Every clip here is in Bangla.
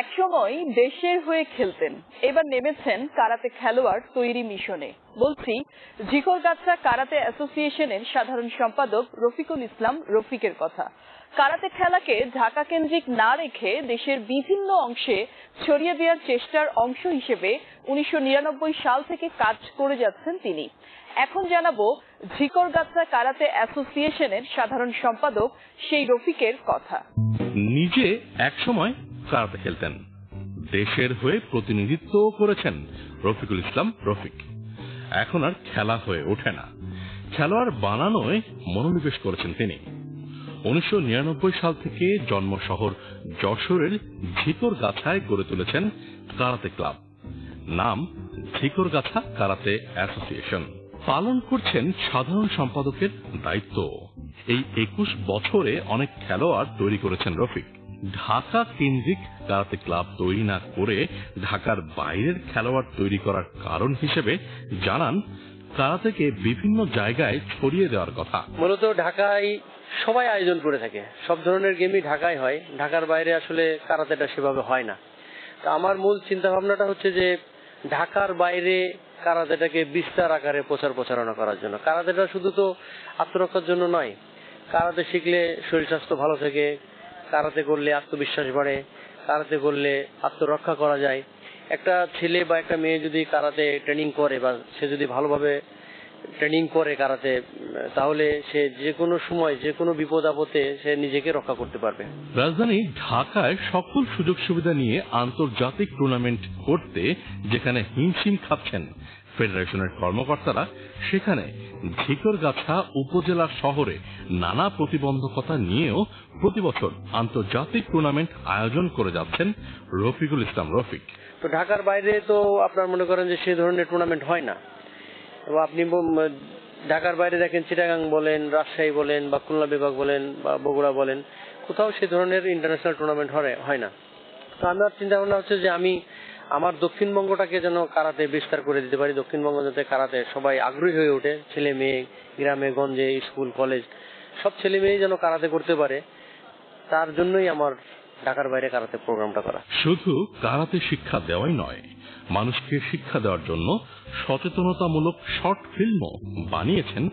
একসময় দেশের হয়ে খেলতেন, এবার নেমেছেন কারাতে খেলোয়াড় তৈরি মিশনে। বলছি ঝিকরগাছা কারাতে অ্যাসোসিয়েশনের সাধারণ সম্পাদক রফিকুল ইসলাম রফিকের কথা। কারাতে খেলাকে ঢাকা কেন্দ্রিক না রেখে দেশের বিভিন্ন অংশে ছড়িয়ে দেওয়ার চেষ্টার অংশ হিসেবে 1999 সাল থেকে কাজ করে যাচ্ছেন তিনি। এখন জানাবো ঝিকরগাছা কারাতে অ্যাসোসিয়েশনের সাধারণ সম্পাদক সেই রফিকের কথা। নিজে একসময় কারাতে খেলতেন, দেশের হয়ে প্রতিনিধিত্ব করেছেন রফিকুল ইসলাম রফিক। এখন আর খেলা হয়ে ওঠে না, খেলোয়াড় বানানোয় মনোনিবেশ করেছেন তিনি। 1999 সাল থেকে জন্ম শহর যশোরের ঝিকরগাছায় গড়ে তুলেছেন কারাতে ক্লাব, নাম ঝিকরগাছা কারাতে অ্যাসোসিয়েশন। পালন করছেন সাধারণ সম্পাদকের দায়িত্ব। এই 21 বছরে অনেক খেলোয়াড় তৈরি করেছেন রফিক। ঢাকা কেন্দ্রিক কারাতে ক্লাব তৈরি না করে ঢাকার বাইরের খেলোয়াড় তৈরি করার কারণ হিসেবে জানান কারাতেকে বিভিন্ন জায়গায় ছড়িয়ে দেওয়ার কথা। মূলত ঢাকায় সবাই আয়োজন করে থাকে, সব ধরনের গেমই ঢাকায় হয়, ঢাকার বাইরে আসলে কারাতেটা সেভাবে হয় না। তো আমার মূল চিন্তা ভাবনাটা হচ্ছে যে ঢাকার বাইরে কারাতেটাকে বিস্তার আকারে প্রচারণা করার জন্য। কারাতেটা শুধু তো আত্মরক্ষার জন্য নয়, কারাতে শিখলে শরীর স্বাস্থ্য ভালো থাকে, কারাতে করলে আত্মবিশ্বাস বাড়ে, কারাতে করলে আত্মরক্ষা করা যায়। একটা ছেলে বা একটা মেয়ে যদি কারাতে ট্রেনিং করে বা সে যদি ভালোভাবে ট্রেনিং করে কারাতে, তাহলে সে যে কোনো সময় যে কোনো বিপদ আপদে সে নিজেকে রক্ষা করতে পারবে। রাজধানী ঢাকায় সকল সুযোগ সুবিধা নিয়ে আন্তর্জাতিক টুর্নামেন্ট করতে যেখানে হিমশিম খাচ্ছেন ফেডারেশনের কর্মকর্তারা, সেখানে ঝিকরগাছা উপজেলা শহরে নানা প্রতিবন্ধকতা নিয়েও প্রতি বছর আন্তর্জাতিক টুর্নামেন্ট আয়োজন করে যাচ্ছেন রফিকুল ইসলাম রফিক। তো ঢাকার বাইরে তো আপনার মনে করেন যে সে ধরনের টুর্নামেন্ট হয় না। আপনি ঢাকার বাইরে দেখেন চিটাগাং বলেন, রাজশাহী বলেন, বা খুলনা বিভাগ বলেন, বা বগুড়া বলেন, কোথাও সে ধরনের ইন্টারন্যাশনাল টুর্নামেন্ট হয় না। তো আমার চিন্তা ভাবনা হচ্ছে যে আমি আমার দক্ষিণবঙ্গটাকে যেন কারাতে বিস্তার করে দিতে পারি, দক্ষিণবঙ্গ যাতে কারাতে সবাই আগ্রহী হয়ে ওঠে, ছেলে মেয়ে, গ্রামে গঞ্জে, স্কুল কলেজ সব ছেলে মেয়ে যেন কারাতে করতে পারে, তার জন্যই আমার ঢাকার বাইরে কারাতে প্রোগ্রামটা করা। শুধু কারাতে শিক্ষা দেওয়াই নয়, মানুষকে শিক্ষা দেওয়ার জন্য সচেতনতামূলক শর্ট ফিল্মও বানিয়েছেন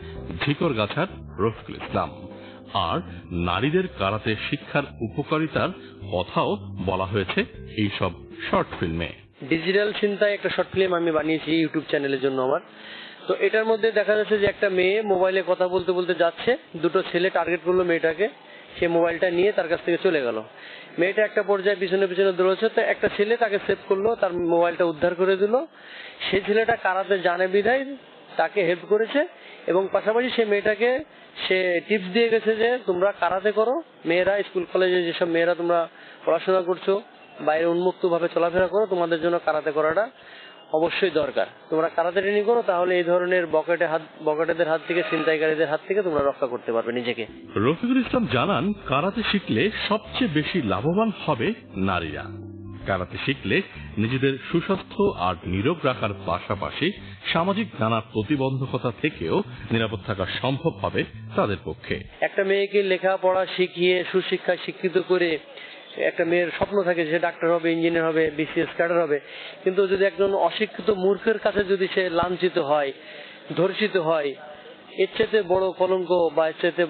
ঝিকরগাছার রফিকুল ইসলাম। আর নারীদের কারাতে শিক্ষার উপকারিতার কথাও বলা হয়েছে এই সব শর্ট ফিল্মে। ডিজিটাল চিন্তায় একটা শর্ট ফিল্ম আমি বানিয়েছি ইউটিউব চ্যানেলের জন্য আমার। তো এটার মধ্যে দেখা যাচ্ছে যে একটা মেয়ে মোবাইলে কথা বলতে বলতে যাচ্ছে, দুটো ছেলে টার্গেট করলো মেয়েটাকে, সে মোবাইলটা নিয়ে তার কাছ থেকে চলে গেল। মেয়েটা একটা পর্যায়ে পিছনে পিছনে দৌড়াচ্ছে, তো একটা ছেলে তাকে সেভ করলো, তার মোবাইলটা উদ্ধার করে দিল। সেই ছেলেটা কারাতে জানে বিধায় তাকে হেল্প করেছে, এবং পাশাপাশি সে মেয়েটাকে সে টিপস দিয়ে গেছে যে তোমরা কারাতে করো, মেয়েরা স্কুল কলেজে যেসব মেয়েরা তোমরা পড়াশোনা করছো, বাইরে উন্মুক্ত ভাবে চলাফেরা করো, তোমাদের জন্য কারাতে করাটা অবশ্যই দরকার। তোমরা কারাতে ট্রেনিং করো, তাহলে এই ধরনের বকেটেদের হাত থেকে, ছিনতাইকারীদের হাত থেকে তোমরা রক্ষা করতে পারবে নিজেকে। রফিকুল ইসলাম জানান কারাতে শিখলে সবচেয়ে বেশি লাভবান হবে নারীরা। কারাতে শিখলে নিজেদের সুস্বাস্থ্য আর নিরোগ রাখার পাশাপাশি সামাজিক নানা প্রতিবন্ধকতা থেকেও নিরাপদ থাকা সম্ভব হবে তাদের পক্ষে। একটা মেয়েকে লেখাপড়া শিখিয়ে সুশিক্ষায় শিক্ষিত করে, একটা মেয়ের স্বপ্ন থাকে সে ডাক্তার হবে, ইঞ্জিনিয়ার হবে, বিসিএস ক্যাডার হবে, কিন্তু যদি একজন অশিক্ষিত মূর্খের কাছে যদি সে লাঞ্ছিত হয়, ধর্ষিত হয়, এর চাইতে বড় কলঙ্ক বা এর চাইতে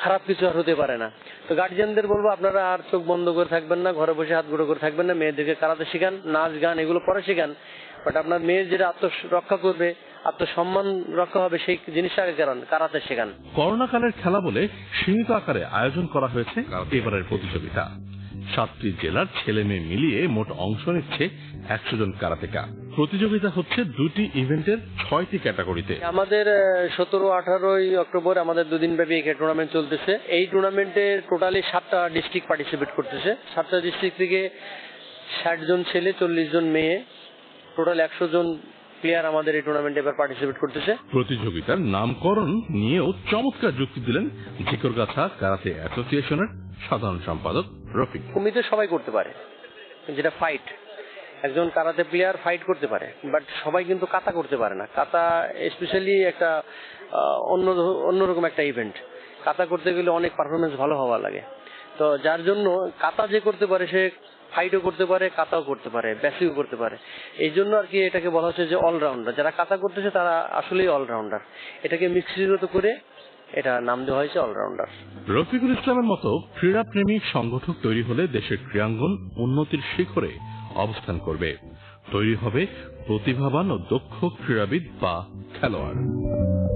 খারাপ কিছু আর হতে পারে না। তো গার্জিয়ানদের বলবো, আপনারা আর চোখ বন্ধ করে থাকবেন না, ঘরে বসে হাত গুঁড়ো করে থাকবেন না, মেয়েদেরকে কারাতে শিখান, নাচ গান এগুলো পরে শিখান, বাট আপনার মেয়ের যেটা আত্মরক্ষা করবে, আত্মসম্মান রক্ষা হবে, সেই জিনিসটা আগে কারাতে শেখান। করোনাকালের খেলা বলে সীমিত আকারে আয়োজন করা হয়েছে এবারের প্রতিযোগিতা। 7টি জেলার ছেলে মেয়ে মিলিয়ে মোট অংশ নিচ্ছে 100 জন কারাতেকা। প্রতিযোগিতা হচ্ছে 2টি ইভেন্টের 6টি ক্যাটাগরিতে। আমাদের 17-18 অক্টোবর আমাদের 2 দিন ব্যাপী এই টুর্নামেন্ট চলতেছে। এই টুর্নামেন্টে টোটালি 7টা ডিস্ট্রিক্ট পার্টিসিপেট করতেছে। 7টা ডিস্ট্রিক্ট থেকে 60 জন ছেলে, 40 জন মেয়ে, টোটাল 100 জন প্লেয়ার আমাদের এই টুর্নামেন্টে এবার পার্টিসিপেট করতেছে। প্রতিযোগিতার নামকরণ নিয়েও চমৎকার যুক্তি দিলেন ঝিকরগাছা কারাতে অ্যাসোসিয়েশনের সাধারণ সম্পাদক রফিক। কমিতে সবাই করতে পারে, যেটা ফাইট, একজন কারাতে প্লেয়ার ফাইট করতে পারে, বাট সবাই কিন্তু কাতা করতে পারে না। কাতা স্পেশালি একটা অন্যরকম একটা ইভেন্ট। কাতা করতে গেলে অনেক পারফরমেন্স ভালো হওয়া লাগে। তো যার জন্য কাতা যে করতে পারে সে ফাইটও করতে পারে, কাতাও করতে পারে, ব্যাসিও করতে পারে। এই জন্য আর কি এটাকে বলা হচ্ছে যে অলরাউন্ডার। যারা কাতা করতেছে তারা আসলেই অলরাউন্ডার। এটাকে মিশ্রিত করে এটা নাম দেওয়া হয়েছে অলরাউন্ডার। রফিকুল ইসলামের মতো ক্রীড়াপ্রেমী সংগঠক তৈরি হলে দেশের ক্রীড়াঙ্গন উন্নতির শিখরে অবস্থান করবে। তৈরি হবে প্রতিভাবান ও দক্ষ ক্রীড়াবিদ বা খেলোয়াড়।